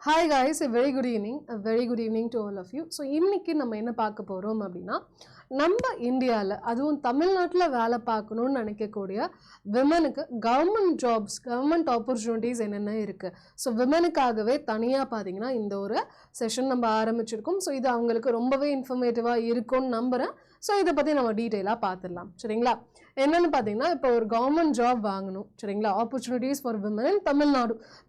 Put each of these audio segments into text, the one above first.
Hi guys, a very good evening. A very good evening to all of you. So இன்னைக்கு நம்ம என்ன பார்க்க போறோம் அப்படின்னா நம்ம இந்தியாவில் அதுவும் தமிழ்நாட்டில் வேலை பார்க்கணும்னு நினைக்கக்கூடிய விமனுக்கு கவர்மெண்ட் ஜாப்ஸ் கவர்மெண்ட் ஆப்பர்ச்சுனிட்டிஸ் என்னென்ன இருக்குது. ஸோ விமனுக்காகவே தனியாக பார்த்தீங்கன்னா இந்த ஒரு செஷன் நம்ம ஆரம்பிச்சிருக்கோம். ஸோ இது அவங்களுக்கு ரொம்பவே இன்ஃபர்மேட்டிவாக இருக்கும்னு நம்புகிறேன். ஸோ இதை பற்றி நம்ம டீட்டெயிலாக பார்த்துடலாம். சரிங்களா? என்னென்னு பார்த்தீங்கன்னா இப்போ ஒரு கவர்மெண்ட் ஜாப் வாங்கணும். சரிங்களா? ஆப்பர்ச்சுனிட்டிஸ் ஃபார் விமன் இன்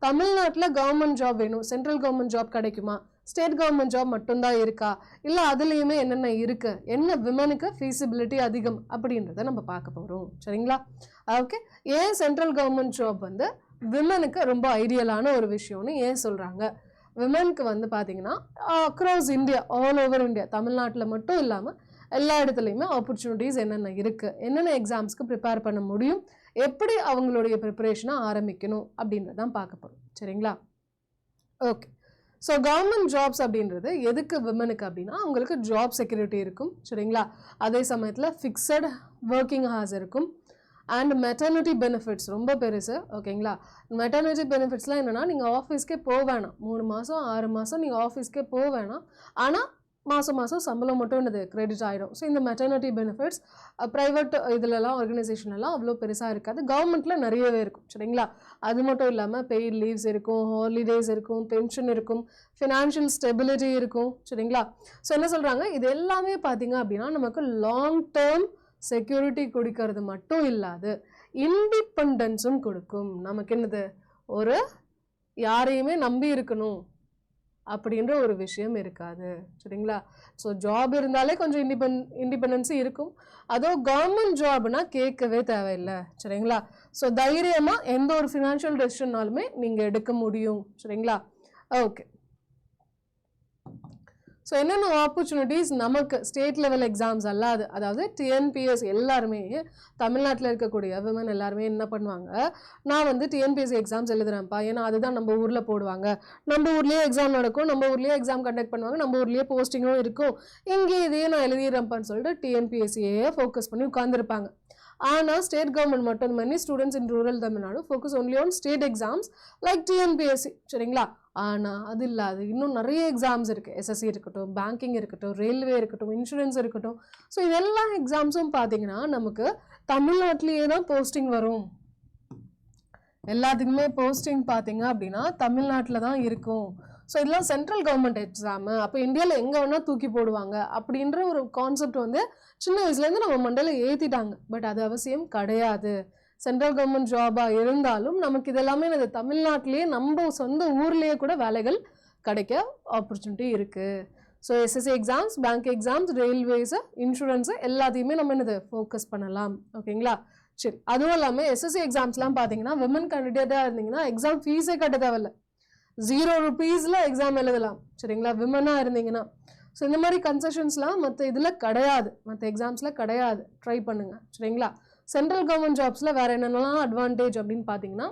தமிழ்நாட்டில் கவர்மெண்ட் ஜாப் வேணும். சென்ட்ரல் கவர்மெண்ட் ஜாப் கிடைக்குமா, ஸ்டேட் கவர்மெண்ட் ஜாப் மட்டும்தான் இருக்கா, இல்லை அதுலேயுமே என்னென்ன இருக்குது, என்ன விமனுக்கு ஃபீசிபிலிட்டி அதிகம் அப்படின்றத நம்ம பார்க்க போகிறோம். சரிங்களா? ஓகே. ஏன் சென்ட்ரல் கவர்மெண்ட் ஜாப் வந்து விமனுக்கு ரொம்ப ஐடியலான ஒரு விஷயம்னு ஏன் சொல்கிறாங்க? விமனுக்கு வந்து பார்த்தீங்கன்னா across India, all over India, தமிழ்நாட்டில் மட்டும் இல்லாமல் எல்லா இடத்துலையுமே ஆப்பர்ச்சுனிட்டிஸ் என்னென்ன இருக்குது, என்னென்ன எக்ஸாம்ஸ்க்கு ப்ரிப்பேர் பண்ண முடியும், எப்படி அவங்களுடைய ப்ரிப்பரேஷனை ஆரம்பிக்கணும் அப்படின்றதான் பார்க்க போகிறோம். சரிங்களா? ஓகே. ஸோ கவர்மெண்ட் ஜாப்ஸ் அப்படின்றது எதுக்கு விமனுக்கு அப்படின்னா அவங்களுக்கு ஜாப் செக்யூரிட்டி இருக்கும். சரிங்களா? அதே சமயத்தில் ஃபிக்ஸட் ஒர்க்கிங் ஹார்ஸ் இருக்கும். அண்ட் மெட்டர்னிட்டி பெனிஃபிட்ஸ் ரொம்ப பெருசு. ஓகேங்களா? மெட்டர்னிட்டி பெனிஃபிட்ஸ்லாம் என்னென்னா நீங்கள் ஆஃபீஸ்க்கே போக வேணாம். 3 மாதம் 6 மாதம் நீங்கள் ஆஃபீஸ்க்கே போக வேணாம். ஆனால் மாதம் சம்பளம் மட்டும் இது கிரெடிட் ஆகிடும். ஸோ இந்த மெட்டர்னிட்டி பெனிஃபிட்ஸ் ப்ரைவேட் இதிலலாம் ஆர்கனைசேஷன்லாம் அவ்வளோ பெருசாக இருக்காது. கவர்மெண்ட்டில் நிறையவே இருக்கும். சரிங்களா? அது மட்டும் இல்லாமல் பெய்ட் லீவ்ஸ் இருக்கும், ஹாலிடேஸ் இருக்கும், பென்ஷன் இருக்கும், ஃபினான்ஷியல் ஸ்டெபிலிட்டி இருக்கும். சரிங்களா? ஸோ என்ன சொல்கிறாங்க, இது எல்லாமே பார்த்தீங்க அப்படின்னா நமக்கு லாங் டேர்ம் செக்யூரிட்டி கொடுக்கறது மட்டும் இல்லாது இண்டிபெண்டன்ஸும் கொடுக்கும். நமக்கு என்னது, ஒரு யாரையுமே நம்பி இருக்கணும் அப்படின்ற ஒரு விஷயம் இருக்காது. சரிங்களா? ஸோ ஜாப் இருந்தாலே கொஞ்சம் இண்டிபெண்டன்ஸு இருக்கும். அதுவும் கவர்மெண்ட் ஜாப்னா கேட்கவே தேவையில்லை. சரிங்களா? ஸோ தைரியமாக எந்த ஒரு ஃபினான்ஷியல் டெசிஷன்னாலுமே நீங்கள் எடுக்க முடியும். சரிங்களா? ஓகே. ஸோ என்னென்ன ஆப்பர்ச்சுனிட்டிஸ் நமக்கு ஸ்டேட் லெவல் எக்ஸாம்ஸ் அல்லாது, அதாவது டிஎன்பிஎஸ் எல்லாருமே தமிழ்நாட்டில் இருக்கக்கூடிய விமன் எல்லாருமே என்ன பண்ணுவாங்க, நான் வந்து டிஎன்பிஎஸ்சி எக்ஸாம்ஸ் எழுதுறேன்ப்பா, ஏன்னா அதுதான் நம்ம ஊரில் போடுவாங்க, நம்ம ஊர்லேயே எக்ஸாம் நடக்கும், நம்ம ஊர்லேயே எக்ஸாம் கண்டக்ட் பண்ணுவாங்க, நம்ம ஊர்லேயே போஸ்டிங்கும் இருக்கும், இங்கே இதையே நான் எழுதிடுறேன்ப்பான்னு சொல்லிட்டு டிஎன்பிஎஸ்சியே ஃபோக்கஸ் பண்ணி உட்காந்துருப்பாங்க. ஆனால் ஸ்டேட் கவர்மெண்ட் மட்டும் many students in rural Tamil Nadu focus only on state exams like TNPSC. சரிங்களா? ஆனால் அது இல்லாது இன்னும் நிறைய எக்ஸாம்ஸ் இருக்குது. எஸ்எஸ்சி இருக்கட்டும், பேங்கிங் இருக்கட்டும், ரயில்வே இருக்கட்டும், இன்சூரன்ஸ் இருக்கட்டும். ஸோ இது எல்லா எக்ஸாம்ஸும் பார்த்தீங்கன்னா நமக்கு தமிழ்நாட்டிலேயே தான் போஸ்டிங் வரும். எல்லாத்துக்குமே போஸ்டிங் பார்த்தீங்க அப்படின்னா தமிழ்நாட்டில் தான் இருக்கும். ஸோ இதெல்லாம் சென்ட்ரல் கவர்மெண்ட் எக்ஸாமு, அப்போ இந்தியாவில் எங்கே வேணால் தூக்கி போடுவாங்க அப்படின்ற ஒரு கான்செப்ட் வந்து சின்ன வயசுலேருந்து நம்ம மண்டையில் ஏற்றிட்டாங்க. பட் அது அவசியம் கிடையாது. சென்ட்ரல் கவர்மெண்ட் ஜாபாக இருந்தாலும் நமக்கு இதெல்லாமே இந்த தமிழ்நாட்டிலேயே நம்ம சொந்த ஊர்லேயே கூட வேலைகள் கிடைக்க ஆப்பர்ச்சுனிட்டி இருக்குது. So SSC exams, bank exams, railways, insurance எல்லாத்தையுமே நம்ம என்னது ஃபோக்கஸ் பண்ணலாம். ஓகேங்களா? சரி. அதுவும் இல்லாமல் எஸ்எஸ்சி எக்ஸாம்ஸ்லாம் பார்த்தீங்கன்னா விமன் கேண்டிடேட்டாக இருந்தீங்கன்னா எக்ஸாம் ஃபீஸே கட்ட தேவையில்ல, 0 rupees எக்ஸாம் எழுதலாம். சரிங்களா? விமனாக இருந்தீங்கன்னா. ஸோ இந்த மாதிரி கன்செஷன்ஸ்லாம் மற்ற இதில் கிடையாது, மற்ற எக்ஸாம்ஸில் கிடையாது. ட்ரை பண்ணுங்கள். சரிங்களா? சென்ட்ரல் கவர்மெண்ட் ஜாப்ஸில் வேறு என்னென்னலாம் அட்வான்டேஜ் அப்படின்னு பார்த்தீங்கன்னா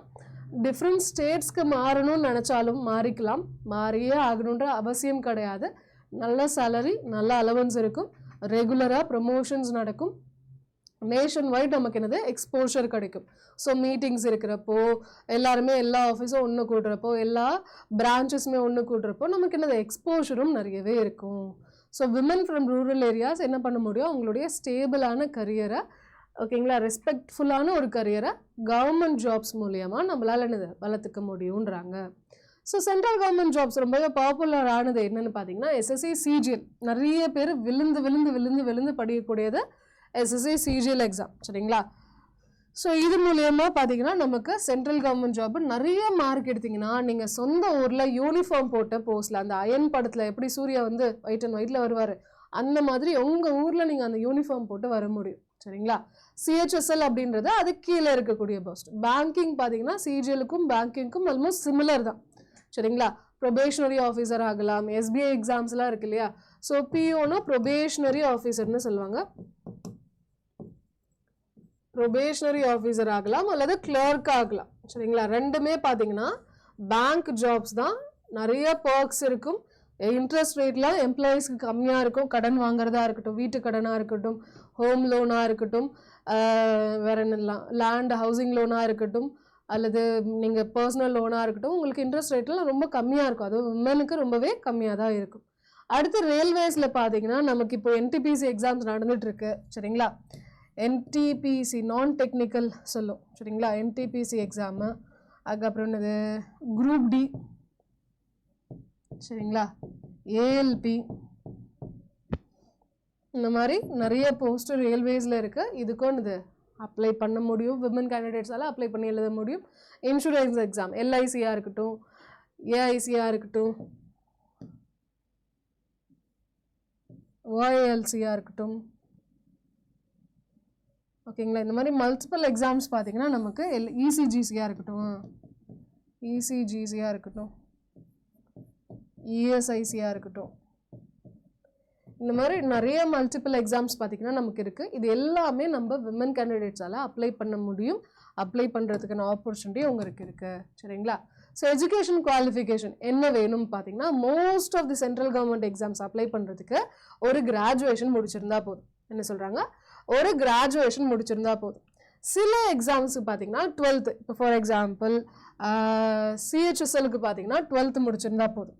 டிஃப்ரெண்ட் ஸ்டேட்ஸ்க்கு மாறணும்னு நினச்சாலும் மாறிக்கலாம், மாறியே ஆகணுன்ற அவசியம் கிடையாது. நல்ல சேலரி, நல்ல அலவன்ஸ் இருக்கும், ரெகுலராக ப்ரமோஷன்ஸ் நடக்கும், நேஷன் வைட் நமக்கு என்னது எக்ஸ்போஷர் கிடைக்கும். ஸோ மீட்டிங்ஸ் இருக்கிறப்போ எல்லாருமே எல்லா ஆஃபீஸும் ஒன்று கூடுறப்போ, எல்லா பிரான்ச்சஸுமே ஒன்று கூடுறப்போ நமக்கு என்னது எக்ஸ்போஷரும் நிறையவே இருக்கும். So women from rural areas என்ன பண்ண முடியும், அவங்களுடைய ஸ்டேபிளான கரியரை, ஓகேங்களா, ரெஸ்பெக்ட்ஃபுல்லான ஒரு கரியரை கவர்மெண்ட் ஜாப்ஸ் மூலியமாக நம்மளால் என்னது வளர்த்துக்க முடியுன்றாங்க. ஸோ சென்ட்ரல் கவர்மெண்ட் ஜாப்ஸ் ரொம்பவே பாப்புலர் ஆனது என்னென்னு பார்த்தீங்கன்னா எஸ்எஸ்சி சிஜிஎல். நிறைய பேர் விழுந்து விழுந்து விழுந்து விழுந்து படிக்கக்கூடியது எஸ்எஸ்சி சிஜிஎல் எக்ஸாம். சரிங்களா? ஸோ இது மூலியமாக பார்த்தீங்கன்னா நமக்கு சென்ட்ரல் கவர்மெண்ட் ஜாப் நிறைய மார்க் எடுத்திங்கன்னா நீங்கள் சொந்த ஊரில் யூனிஃபார்ம் போட்ட போஸ்டில், அந்த அயன் படத்தில் எப்படி சூர்யா வந்து ஒயிட் அண்ட் ஒயிட்டில் வருவார், அந்த மாதிரி உங்கள் ஊரில் நீங்கள் அந்த யூனிஃபார்ம் போட்டு வர முடியும். சரிங்களா? சிஹெச்எஸ்எல் அப்படின்றது அது கீழே இருக்கக்கூடிய போஸ்ட். பேங்கிங் பார்த்தீங்கன்னா சிஜிஎலுக்கும் பேங்கிங்க்கும் ஆல்மோஸ்ட் சிமிலர் தான். சரிங்களா? ப்ரொபேஷனரி ஆஃபீஸர் ஆகலாம். எஸ்பிஐ எக்ஸாம்ஸ்லாம் இருக்கு இல்லையா? ஸோ பிஓனா ப்ரொபேஷனரி ஆஃபீஸர்னு சொல்லுவாங்க. ப்ரொபேஷனரி ஆஃபீஸர் ஆகலாம் அல்லது கிளர்க் ஆகலாம். சரிங்களா? ரெண்டுமே பார்த்தீங்கன்னா பேங்க் ஜாப்ஸ் தான். நிறைய பர்க்ஸ் இருக்கும். இன்ட்ரெஸ்ட் ரேட்லாம் எம்ப்ளாயீஸ்க்கு கம்மியாக இருக்கும். கடன் வாங்குறதா இருக்கட்டும், வீட்டு கடனாக இருக்கட்டும், ஹோம் லோனாக இருக்கட்டும், வேற என்னெல்லாம் லேண்ட் ஹவுசிங் லோனாக இருக்கட்டும், அல்லது நீங்கள் பர்சனல் லோனாக இருக்கட்டும், உங்களுக்கு இன்ட்ரெஸ்ட் ரேட்லாம் ரொம்ப கம்மியாக இருக்கும். அதுவும் விமனுக்கு ரொம்பவே கம்மியாக தான் இருக்கும். அடுத்து ரயில்வேஸில் பார்த்தீங்கன்னா நமக்கு இப்போ என்டிபிசி எக்ஸாம்ஸ் நடந்துட்டு இருக்கு சரிங்களா. என்டிபிசி நான் டெக்னிக்கல் சொல்லும் சரிங்களா. என்டிபிசி எக்ஸாமு, அதுக்கப்புறம் என்னது குரூப் டி சரிங்களா, ஏஎல்பி, இந்த மாதிரி நிறைய போஸ்ட் ரயில்வேஸில் இருக்குது. இதுக்கும் இது அப்ளை பண்ண முடியும். விமன் கேண்டிடேட்ஸால் அப்ளை பண்ணி எழுத முடியும். இன்சூரன்ஸ் எக்ஸாம் எல்ஐசியாக இருக்கட்டும், ஏஐசியாக இருக்கட்டும், ஓஏஎல்சியாக இருக்கட்டும் ஓகேங்களா. இந்த மாதிரி மல்டிபிள் எக்ஸாம்ஸ் பார்த்தீங்கன்னா நமக்கு இசிஜிசியாக இருக்கட்டும், இசிஜிசியாக இருக்கட்டும், இஎஸ்ஐசியாக இருக்கட்டும், இந்த மாதிரி நிறைய மல்டிபிள் எக்ஸாம்ஸ் பார்த்திங்கன்னா நமக்கு இருக்குது. இது எல்லாமே நம்ம விமன் கேண்டிடேட்ஸால் அப்ளை பண்ண முடியும். அப்ளை பண்ணுறதுக்கான ஆப்பர்ச்சுனிட்டி உங்களுக்கு இருக்குது சரிங்களா. ஸோ எஜுகேஷன் குவாலிஃபிகேஷன் என்ன வேணும்னு பார்த்தீங்கன்னா most of the central government exams apply பண்ணுறதுக்கு ஒரு கிராஜுவேஷன் முடிச்சிருந்தா போதும். என்ன சொல்கிறாங்க, ஒரு கிராஜுவேஷன் முடிச்சிருந்தா போதும். சில எக்ஸாம்ஸுக்கு பார்த்தீங்கன்னா 12th, இப்போ ஃபார் எக்ஸாம்பிள் சிஹெச்எஸ்எலுக்கு பார்த்தீங்கன்னா 12th முடிச்சிருந்தா போதும்.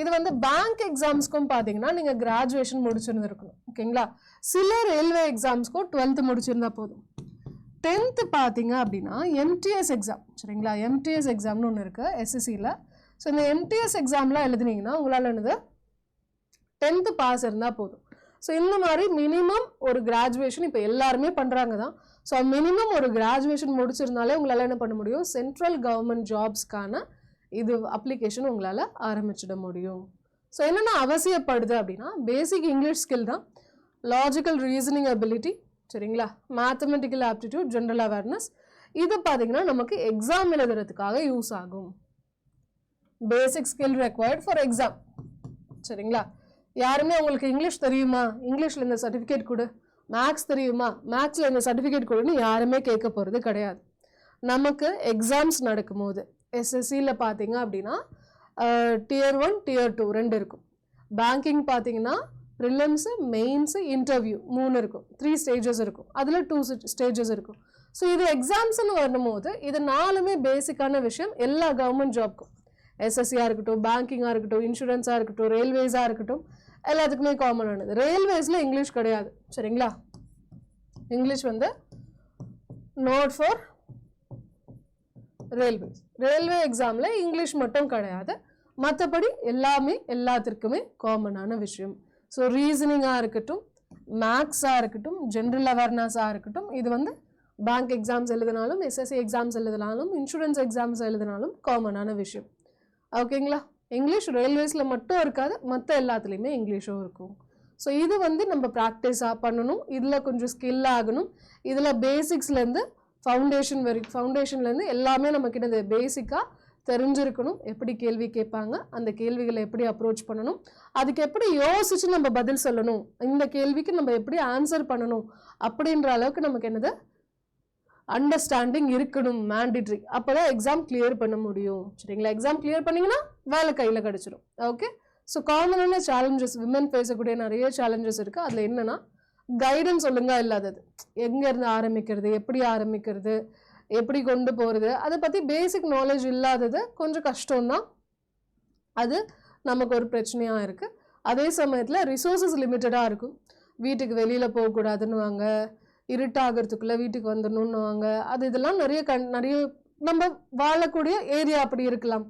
இது வந்து பேங்க் எக்ஸாம்ஸ்க்கும் பார்த்தீங்கன்னா நீங்கள் கிராஜுவேஷன் முடிச்சிருந்துருக்கணும் ஓகேங்களா. சில ரயில்வே எக்ஸாம்ஸ்க்கும் 12th முடிச்சிருந்தா போதும். 10th பார்த்தீங்க அப்படின்னா எம்டிஎஸ் எக்ஸாம் சரிங்களா. எம்டிஎஸ் எக்ஸாம்னு ஒன்று இருக்குது எஸ்எஸ்சியில். ஸோ இந்த எம்டிஎஸ் எக்ஸாம்லாம் எழுதுனீங்கன்னா உங்களால் என்னது 10th பாஸ் இருந்தால் போதும். ஸோ இந்த மாதிரி மினிமம் ஒரு கிராஜுவேஷன் இப்போ எல்லாருமே பண்ணுறாங்க தான். ஸோ மினிமம் ஒரு கிராஜுவேஷன் முடிச்சிருந்தாலே உங்களால் என்ன பண்ண முடியும், சென்ட்ரல் கவர்மெண்ட் ஜாப்ஸ்க்கான இது அப்ளிகேஷன் உங்களால் ஆரம்பிச்சிட முடியும். ஸோ என்னென்ன அவசியப்படுது அப்படின்னா பேசிக் இங்கிலீஷ் ஸ்கில் தான், லாஜிக்கல் ரீசனிங் அபிலிட்டி சரிங்களா, மேத்தமெட்டிக்கல் ஆப்டிடியூட், ஜென்ரல் அவேர்னஸ். இது பார்த்தீங்கன்னா நமக்கு எக்ஸாம் எழுதுறதுக்காக யூஸ் ஆகும். பேசிக் ஸ்கில் ரெக்வயர்ட் ஃபார் எக்ஸாம் சரிங்களா. யாருமே உங்களுக்கு இங்கிலீஷ் தெரியுமா, இங்கிலீஷில் இந்த சர்டிஃபிகேட் கொடு, மேக்ஸ் தெரியுமா, மேக்ஸில் இந்த சர்டிஃபிகேட் கொடுன்னு யாருமே கேட்க போகிறது கிடையாது. நமக்கு எக்ஸாம்ஸ் நடக்கும்போது எஸ்எஸ்சியில் பார்த்தீங்க அப்படின்னா Tier 1 Tier 2 2 இருக்கும். பேங்கிங் பார்த்தீங்கன்னா ப்ரிலிம்ஸு, மெயின்ஸு, இன்டர்வியூ 3 இருக்கும். 3 ஸ்டேஜஸ் இருக்கும். அதில் 2 ஸ்டேஜஸ் இருக்கும். ஸோ இது எக்ஸாம்ஸ்ன்னு வரும்போது இது 4மே பேசிக்கான விஷயம் எல்லா கவர்மெண்ட் ஜாப்க்கும். எஸ்எஸ்சியாக இருக்கட்டும், பேங்கிங்காக இருக்கட்டும், இன்சூரன்ஸாக இருக்கட்டும், ரயில்வேஸாக இருக்கட்டும், எல்லாத்துக்குமே காமனானது. ரயில்வேஸில் இங்கிலீஷ் கிடையாது சரிங்களா. இங்கிலீஷ் வந்து நாட் ஃபார் ரயில்வேஸ். ரயில்வே எக்ஸாமில் இங்கிலீஷ் மட்டும் கிடையாது, மற்றபடி எல்லாமே எல்லாத்திற்குமே காமனான விஷயம். ஸோ ரீசனிங்காக இருக்கட்டும், மேக்ஸாக இருக்கட்டும், ஜென்ரல் அவேர்னஸாக இருக்கட்டும், இது வந்து பேங்க் எக்ஸாம்ஸ் எழுதினாலும், எஸ்எஸ்சி எக்ஸாம்ஸ் எழுதினாலும், இன்சூரன்ஸ் எக்ஸாம்ஸ் எழுதினாலும் காமனான விஷயம் ஓகேங்களா. இங்கிலீஷ் ரயில்வேஸில் மட்டும் இருக்காது, மற்ற எல்லாத்துலேயுமே இங்கிலீஷும் இருக்கும். ஸோ இது வந்து நம்ம ப்ராக்டிஸாக பண்ணணும். இதில் கொஞ்சம் ஸ்கில் ஆகணும். இதில் பேசிக்ஸ்லேருந்து ஃபவுண்டேஷன்லேருந்து எல்லாமே நமக்கு என்னது பேசிக்காக தெரிஞ்சிருக்கணும். எப்படி கேள்வி கேட்பாங்க, அந்த கேள்விகளை எப்படி அப்ரோச் பண்ணணும், அதுக்கு எப்படி யோசிச்சு நம்ம பதில் சொல்லணும், இந்த கேள்விக்கு நம்ம எப்படி ஆன்சர் பண்ணணும் அப்படின்ற அளவுக்கு நமக்கு என்னது அண்டர்ஸ்டாண்டிங் இருக்கணும், மேண்டிட்ரி. அப்போ தான் எக்ஸாம் கிளியர் பண்ண முடியும் சரிங்களா. எக்ஸாம் கிளியர் பண்ணிங்கன்னா வேலை கையில் கிடச்சிடும். ஓகே. ஸோ காமனான சேலஞ்சஸ், விமன் பேசக்கூடிய நிறைய சேலஞ்சஸ் இருக்குது. அதில் என்னென்னா கைடன்ஸ் ஒழுங்காக இல்லாதது, எங்கேருந்து ஆரம்பிக்கிறது, எப்படி கொண்டு போகிறது, அதை பற்றி பேசிக் நாலேஜ் இல்லாதது கொஞ்சம் கஷ்டம்தான். அது நமக்கு ஒரு பிரச்சனையாக இருக்குது. அதே சமயத்தில் ரிசோர்ஸஸ் லிமிட்டடாக இருக்கும். வீட்டுக்கு வெளியில் போகக்கூடாதுன்னுவாங்க, இருட்டாகிறதுக்குள்ளே வீட்டுக்கு வந்துடணுன்னுவாங்க. இதெல்லாம் நிறைய நம்ம வாழக்கூடிய ஏரியா அப்படி இருக்கலாம்,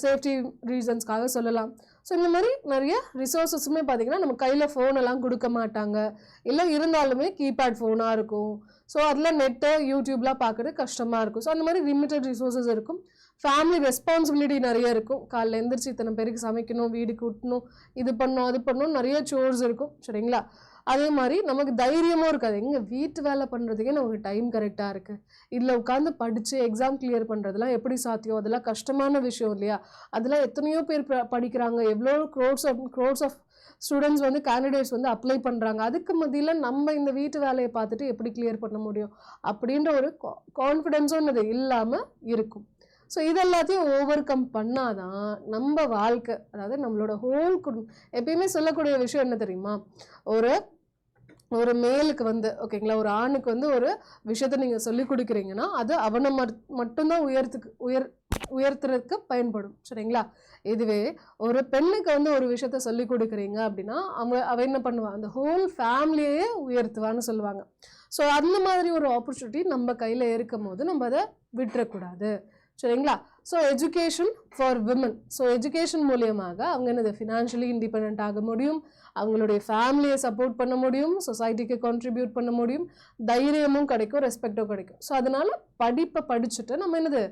சேஃப்டி ரீசன்ஸ்க்காக சொல்லலாம். ஸோ இந்த மாதிரி நிறைய ரிசோர்ஸஸுமே பார்த்திங்கன்னா நம்ம கையில் ஃபோனெல்லாம் கொடுக்க மாட்டாங்க, இல்லை இருந்தாலுமே கீபேட் ஃபோனாக இருக்கும். ஸோ அதில் நெட்டை யூடியூப்லாம் பார்க்குறது கஷ்டமாக இருக்கும். ஸோ அந்த மாதிரி லிமிட்டட் ரிசோர்ஸஸ் இருக்கும். ஃபேமிலி ரெஸ்பான்சிபிலிட்டி நிறைய இருக்கும். காலைல எந்திரிச்சு இத்தனை பேருக்கு சமைக்கணும், வீடு கூட்டணும், இது பண்ணணும், அது பண்ணணும், நிறைய சோர்ஸ் இருக்கும் சரிங்களா. அதே மாதிரி நமக்கு தைரியமும் இருக்காது. எங்கள் வீட்டு வேலை பண்ணுறதுக்கே நமக்கு டைம் கரெக்டாக இருக்குது, இதில் உட்காந்து படித்து எக்ஸாம் கிளியர் பண்ணுறதுலாம் எப்படி சாத்தியம், அதெல்லாம் கஷ்டமான விஷயம் இல்லையா. அதெல்லாம் எத்தனையோ பேர் படிக்கிறாங்க, எவ்வளோ க்ரோர்ஸ் ஆஃப் ஸ்டூடெண்ட்ஸ் வந்து கேண்டிடேட்ஸ் வந்து அப்ளை பண்ணுறாங்க. அதுக்கு மத்தியில் நம்ம இந்த வீட்டு வேலையை பார்த்துட்டு எப்படி கிளியர் பண்ண முடியும் அப்படின்ற ஒரு கான்ஃபிடென்ஸும் இது இல்லாமல் இருக்கும். ஸோ இதெல்லாத்தையும் ஓவர் கம் பண்ணாதான் நம்ம வாழ்க்கை, அதாவது நம்மளோட ஹோல் எப்பயுமே சொல்லக்கூடிய விஷயம் என்ன தெரியுமா, ஒரு ஒரு மேலுக்கு வந்து ஓகேங்களா, ஒரு ஆணுக்கு வந்து ஒரு விஷயத்த நீங்கள் சொல்லி கொடுக்குறீங்கன்னா அது அவனை மட்டும்தான் உயர்த்துறதுக்கு பயன்படும். சரிங்களா? இதுவே ஒரு பெண்ணுக்கு வந்து ஒரு விஷயத்த சொல்லி கொடுக்குறீங்க அப்படின்னா அவ என்ன பண்ணுவா, அந்த ஹோல் ஃபேமிலியே உயர்த்துவான்னு சொல்லுவாங்க. ஸோ அந்த மாதிரி ஒரு ஆப்பர்ச்சுனிட்டி நம்ம கையில் இருக்கும் போது நம்ம அதை விட்டுறக்கூடாது. சரிங்களா? So education for women. So education மூலியமாக அவங்க என்னது ஃபினான்ஷியலி இண்டிபெண்ட் ஆக முடியும், அவங்களுடைய ஃபேமிலியை சப்போர்ட் பண்ண முடியும், சொசைட்டிக்கு கான்ட்ரிபியூட் பண்ண முடியும், தைரியமும் கிடைக்கும், ரெஸ்பெக்டும் கிடைக்கும். ஸோ அதனால் படிப்பை படிச்சுட்டு நம்ம என்னது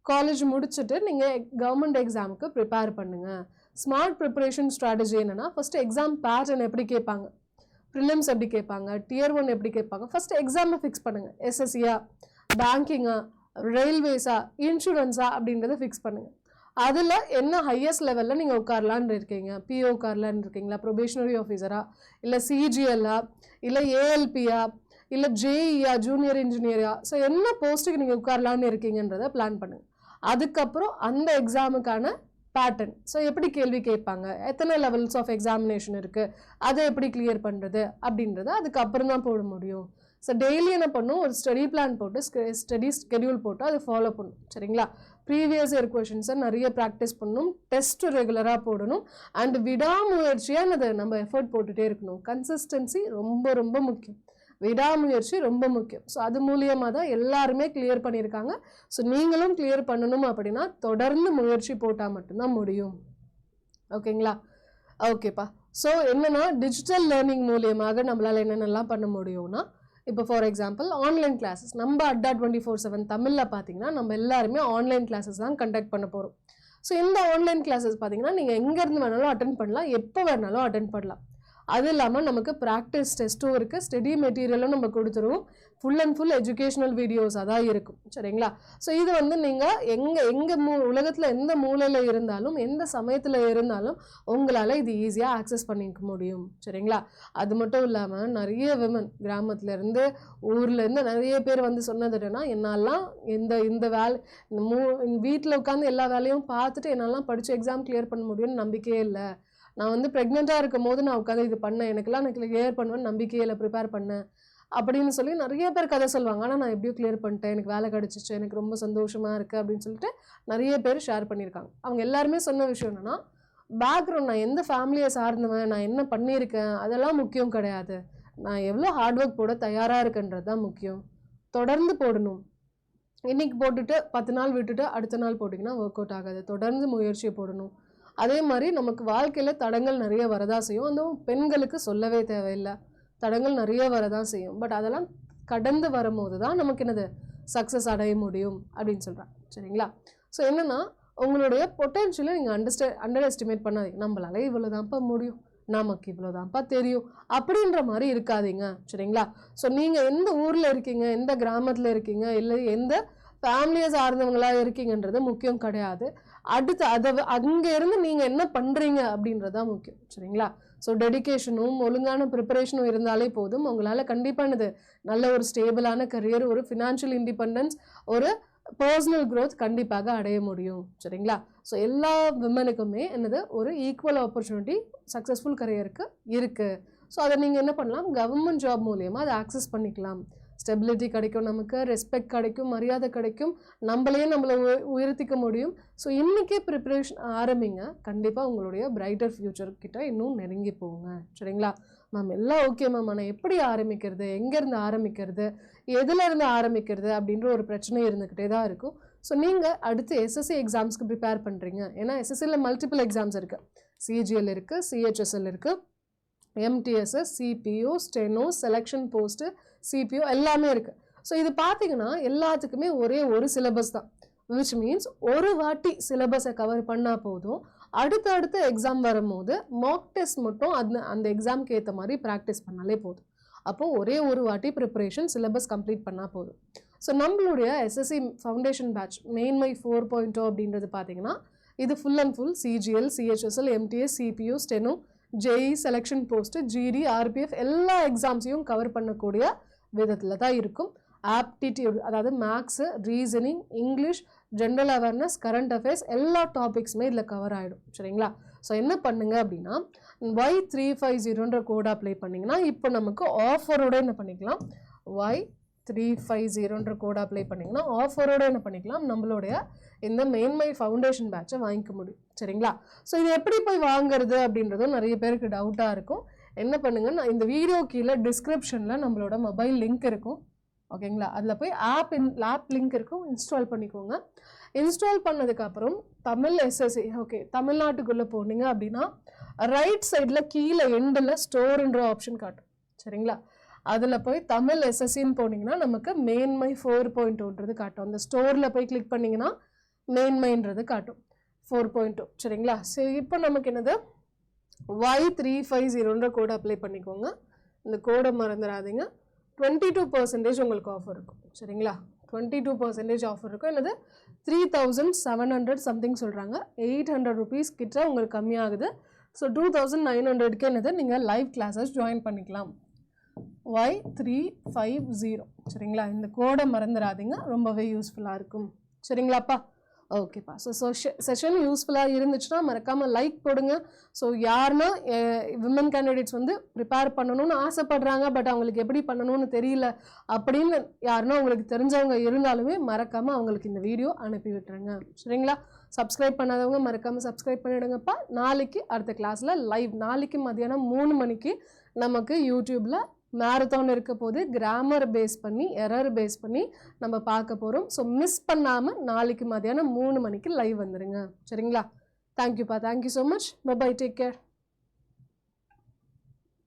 காலேஜ் முடிச்சுட்டு நீங்கள் கவர்மெண்ட் எக்ஸாமுக்கு ப்ரிப்பேர் பண்ணுங்கள். ஸ்மார்ட் ப்ரிப்பரேஷன் ஸ்ட்ராட்டஜி என்னென்னா, ஃபஸ்ட்டு எக்ஸாம் பேட்டர்ன் எப்படி கேட்பாங்க, ப்ரிலிம்ஸ் எப்படி கேட்பாங்க, Tier 1 எப்படி கேட்பாங்க, ஃபஸ்ட்டு எக்ஸாமை ஃபிக்ஸ் பண்ணுங்கள். SSCயா, பேங்கிங்கா, ரயில்வேஸா, இன்சூரன்ஸா அப்படின்றத ஃபிக்ஸ் பண்ணுங்கள். அதில் என்ன ஹையஸ்ட் லெவலில் நீங்கள் உட்காரலான்னு இருக்கீங்க, PO உட்காரலான்னு இருக்கீங்களா, ப்ரொபேஷனரி ஆஃபீஸரா, இல்லை CGLஆ, இல்லை ALPயா, இல்லை JEஆ, ஜூனியர் இன்ஜினியரா, ஸோ என்ன போஸ்ட்டுக்கு நீங்கள் உட்காரலான்னு இருக்கீங்கன்றதை பிளான் பண்ணுங்கள். அதுக்கப்புறம் அந்த எக்ஸாமுக்கான பேட்டர்ன், ஸோ எப்படி கேள்வி கேட்பாங்க, எத்தனை லெவல்ஸ் ஆஃப் எக்ஸாமினேஷன் இருக்குது, அதை எப்படி கிளியர் பண்ணுறது அப்படின்றத அதுக்கப்புறம் தான் போட முடியும். ஸோ டெய்லி என்ன பண்ணும், ஒரு ஸ்டடி பிளான் போட்டு ஸ்டடி ஸ்கெடியூல் போட்டு அதை ஃபாலோ பண்ணணும். சரிங்களா? ப்ரீவியஸ் இயர் கொஷின்ஸை நிறைய ப்ராக்டிஸ் பண்ணணும், டெஸ்ட் ரெகுலராக போடணும், அண்ட் விடாமுயற்சியாக நம்ம எஃபர்ட் போட்டுகிட்டே இருக்கணும். கன்சிஸ்டன்சி ரொம்ப ரொம்ப முக்கியம், விடாமுயற்சி ரொம்ப முக்கியம். ஸோ அது மூலியமாக தான் எல்லாருமே கிளியர் பண்ணியிருக்காங்க. ஸோ நீங்களும் கிளியர் பண்ணணும் அப்படின்னா தொடர்ந்து முயற்சி போட்டால் மட்டும்தான் முடியும். ஓகேங்களா? ஓகேப்பா. ஸோ என்னென்னா டிஜிட்டல் லேர்னிங் மூலியமாக நம்மளால் என்னென்னலாம் பண்ண முடியும்னா, இப்போ ஃபார் எக்ஸாம்பிள் ஆன்லைன் கிளாஸஸ் நம்ம அட்டா 24/7 தமிழில் பார்த்தீங்கன்னா நம்ம எல்லாருமே ஆன்லைன் கிளாஸஸ் தான் கண்டக்ட் பண்ண போகிறோம். ஸோ இந்த ஆன்லைன் கிளாஸஸ் பார்த்தீங்கன்னா நீங்கள் எங்கேருந்து வேணாலும் அட்டென்ட் பண்ணலாம், எப்போ வேணாலும் அட்டென்ட் பண்ணலாம். அது இல்லாமல் நமக்கு ப்ராக்டிஸ் டெஸ்ட்டும் இருக்குது, ஸ்டடி மெட்டீரியலும் நம்ம கொடுத்துருவோம், ஃபுல் அண்ட் ஃபுல் எஜுகேஷ்னல் வீடியோஸாக தான் இருக்கும். சரிங்களா? ஸோ இது வந்து நீங்கள் எங்கே உலகத்தில் எந்த மூலையில் இருந்தாலும் எந்த சமயத்தில் இருந்தாலும் உங்களால் இது ஈஸியாக ஆக்சஸ் பண்ணிக்க முடியும். சரிங்களா? அது மட்டும் இல்லாமல் நிறைய விமன் கிராமத்துலேருந்து ஊர்லேருந்து நிறைய பேர் வந்து சொன்னது என்னென்னா, என்னாலாம் இந்த வேலை வீட்டில் உட்காந்து எல்லா வேலையும் பார்த்துட்டு என்னாலாம் படித்து எக்ஸாம் கிளியர் பண்ண முடியும்னு நம்பிக்கையே இல்லை, நான் வந்து ப்ரெக்னெண்ட்டாக இருக்கும் போது நான் உட்காந்து இது பண்ணேன், எனக்கு கிளியர் பண்ணுவேன்னு நம்பிக்கையில் ப்ரிப்பேர் பண்ணேன் அப்படின்னு சொல்லி நிறைய பேர் கதை சொல்லுவாங்க. ஆனால் நான் எப்படியும் கிளியர் பண்ணிட்டேன், எனக்கு வேலை கிடச்சிச்சு, எனக்கு ரொம்ப சந்தோஷமாக இருக்குது அப்படின்னு சொல்லிட்டு நிறைய பேர் ஷேர் பண்ணியிருக்காங்க. அவங்க எல்லாருமே சொன்ன விஷயம் என்னென்னா, பேக்ரவுண்ட் நான் எந்த ஃபேமிலியை சார்ந்தவன், நான் என்ன பண்ணியிருக்கேன் அதெல்லாம் முக்கியம் கிடையாது, நான் எவ்வளோ ஹார்ட் ஒர்க் போட தயாராக இருக்குன்றது தான் முக்கியம். தொடர்ந்து போடணும். இன்றைக்கி போட்டுட்டு 10 நாள் விட்டுட்டு அடுத்த நாள் போட்டிங்கன்னா ஒர்க் அவுட் ஆகாது. தொடர்ந்து முயற்சியை போடணும். அதே மாதிரி நமக்கு வாழ்க்கையில் தடங்கள் நிறைய வரதான் செய்யும், அந்த பெண்களுக்கு சொல்லவே தேவையில்லை, தடங்கள் நிறைய வரதான் செய்யும். பட் அதெல்லாம் கடந்து வரும்போது தான் நமக்கு என்னது சக்ஸஸ் அடைய முடியும் அப்படின்னு சொல்கிறாங்க. சரிங்களா? ஸோ என்னென்னா உங்களுடைய பொட்டென்ஷியலை நீங்கள் அண்டர் எஸ்டிமேட் பண்ணாதீங்க. நம்மளால இவ்வளோதான்ப்பா முடியும், நமக்கு இவ்வளோதான்ப்பா தெரியும் அப்படின்ற மாதிரி இருக்காதீங்க. சரிங்களா? ஸோ நீங்கள் எந்த ஊரில் இருக்கீங்க, எந்த கிராமத்தில் இருக்கீங்க, இல்லை எந்த ஃபேமிலியை சார்ந்தவங்களா இருக்கீங்கன்றது முக்கியம் கிடையாது. அடுத்து அங்கே இருந்து நீங்கள் என்ன பண்ணுறீங்க அப்படின்றதான் முக்கியம். சரிங்களா? ஸோ டெடிக்கேஷனும் ஒழுங்கான ப்ரிப்பரேஷனும் இருந்தாலே போதும், உங்களால் கண்டிப்பானது நல்ல ஒரு ஸ்டேபிளான கரியர், ஒரு ஃபினான்ஷியல் இண்டிபெண்டன்ஸ், ஒரு பர்சனல் க்ரோத் கண்டிப்பாக அடைய முடியும். சரிங்களா? ஸோ எல்லா விமனுக்குமே என்னது ஒரு ஈக்குவல் ஆப்பர்ச்சுனிட்டி சக்ஸஸ்ஃபுல் கரியருக்கு இருக்குது. ஸோ அதை நீங்கள் என்ன பண்ணலாம், கவர்மெண்ட் ஜாப் மூலயமா அதை ஆக்சஸ் பண்ணிக்கலாம். ஸ்டெபிலிட்டி கிடைக்கும், நமக்கு ரெஸ்பெக்ட் கிடைக்கும், மரியாதை கிடைக்கும், நம்மளே நம்மளை உயர்த்திக்க முடியும். ஸோ இன்றைக்கே ப்ரிப்பரேஷன் ஆரம்பிங்க, கண்டிப்பாக உங்களுடைய பிரைட்டர் ஃப்யூச்சர் கிட்ட இன்னும் நெருங்கி போங்க. சரிங்களா? மேம் எல்லாம் ஓகே மேம், ஆனால் எப்படி ஆரம்பிக்கிறது, எங்கேருந்து ஆரம்பிக்கிறது, எதுலேருந்து ஆரம்பிக்கிறது அப்படின்ற ஒரு பிரச்சனை இருந்துக்கிட்டே தான் இருக்கும். ஸோ நீங்கள் அடுத்து SSC எக்ஸாம்ஸ்க்கு ப்ரிப்பேர் பண்ணுறீங்க, ஏன்னா SSCயில் மல்டிபிள் எக்ஸாம்ஸ் இருக்குது, CGL இருக்குது, CHSL இருக்குது, MTSS, CPO, steno, selection post, CPO எல்லாமே இருக்குது. ஸோ இது பார்த்தீங்கன்னா எல்லாத்துக்குமே ஒரே ஒரு சிலபஸ் தான், விச் மீன்ஸ் ஒரு வாட்டி சிலபஸை கவர் பண்ணால் போதும், அடுத்த எக்ஸாம் வரும்போது மார்க் டெஸ்ட் மட்டும் அந்த எக்ஸாம்க்கு ஏற்ற மாதிரி ப்ராக்டிஸ் பண்ணாலே போதும். அப்போது ஒரே ஒரு வாட்டி ப்ரிப்பரேஷன் சிலபஸ் கம்ப்ளீட் பண்ணால் போதும். ஸோ நம்மளுடைய SSC ஃபவுண்டேஷன் பேட்ச் மெயின்மை 4.0 அப்படின்றது பார்த்தீங்கன்னா இது full and full CGL, CHSL, MTS, CPO, steno, JEE, selection post, GD, RPF எல்லா எக்ஸாம்ஸையும் கவர் பண்ணக்கூடிய விதத்தில் தான் இருக்கும். ஆப்டிடியூட், அதாவது maths, reasoning, English, general awareness, current affairs எல்லா டாபிக்ஸுமே இதில் கவர் ஆகிடும். சரிங்களா? ஸோ என்ன பண்ணுங்க அப்படின்னா Y350ன்ற கோட் அப்ளை பண்ணிங்கன்னா இப்போ நமக்கு ஆஃபரோட என்ன பண்ணிக்கலாம், Y350ன்ற கோட் அப்ளை பண்ணிங்கன்னா ஆஃபரோட என்ன பண்ணிக்கலாம், நம்மளுடைய இந்த மெயின்மை ஃபவுண்டேஷன் பேட்சை வாங்கிக்க முடியும். சரிங்களா? ஸோ இது எப்படி போய் வாங்குறது அப்படின்றதும் நிறைய பேருக்கு டவுட்டாக இருக்கும். என்ன பண்ணுங்க, நான் இந்த வீடியோ கீழே டிஸ்கிரிப்ஷனில் நம்மளோட மொபைல் லிங்க் இருக்கும். ஓகேங்களா? அதில் போய் ஆப் லிங்க் இருக்கும், இன்ஸ்டால் பண்ணிக்கோங்க. இன்ஸ்டால் பண்ணதுக்கப்புறம் தமிழ் SSC, ஓகே, தமிழ்நாட்டுக்குள்ளே போனீங்க அப்படின்னா ரைட் சைடில் கீழே எண்டில் ஸ்டோர்ன்ற ஆப்ஷன் காட்டும். சரிங்களா? அதில் போய் தமிழ் SSCன்னு போனீங்கன்னா நமக்கு மேன்மை 4.2ன்றது காட்டும். அந்த ஸ்டோரில் போய் கிளிக் பண்ணிங்கன்னா மேன்மைன்றது காட்டும் 4.2. சரிங்களா? சரி, இப்போ நமக்கு என்னது, Y350ன்ற கோடை அப்ளை பண்ணிக்கோங்க. இந்த கோடை மறந்துடாதீங்க. 22% உங்களுக்கு ஆஃபர் இருக்கும். சரிங்களா? 22% ஆஃபர் இருக்கும். என்னது 3700 சம்திங் சொல்கிறாங்க, 800 rupees கிட்ட உங்களுக்கு கம்மியாகுது. ஸோ 2900க்கு என்னது நீங்கள் லைவ் கிளாஸஸ் ஜாயின் பண்ணிக்கலாம். Y350. சரிங்களா? இந்த கோடை மறந்துடாதீங்க, ரொம்பவே யூஸ்ஃபுல்லாக இருக்கும். சரிங்களாப்பா? ஓகேப்பா. ஸோ செஷன் யூஸ்ஃபுல்லாக இருந்துச்சுன்னா மறக்காமல் லைக் போடுங்க. ஸோ யாருன்னா விமன் கேண்டிடேட்ஸ் வந்து ப்ரிப்பேர் பண்ணணும்னு ஆசைப்படுறாங்க, பட் அவங்களுக்கு எப்படி பண்ணணும்னு தெரியல அப்படின்னு யாருன்னா உங்களுக்கு தெரிஞ்சவங்க இருந்தாலுமே மறக்காமல் அவங்களுக்கு இந்த வீடியோ அனுப்பி விட்டுருங்க. சரிங்களா? சப்ஸ்கிரைப் பண்ணாதவங்க மறக்காமல் சப்ஸ்கிரைப் பண்ணிவிடுங்கப்பா. நாளைக்கு அடுத்த கிளாஸில் லைவ், நாளைக்கு மதியானம் 3 மணிக்கு நமக்கு யூடியூப்பில் மேரத்தான் இருக்க போது, கிராமர் பேஸ் பண்ணி, எரர் பேஸ் பண்ணி நம்ம பார்க்க போகிறோம். ஸோ மிஸ் பண்ணாமல் நாளைக்கு மதியானம் 3 மணிக்கு லைவ் வந்துடுங்க. சரிங்களா? தேங்க்யூப்பா. Thank you so much. Bye, take care.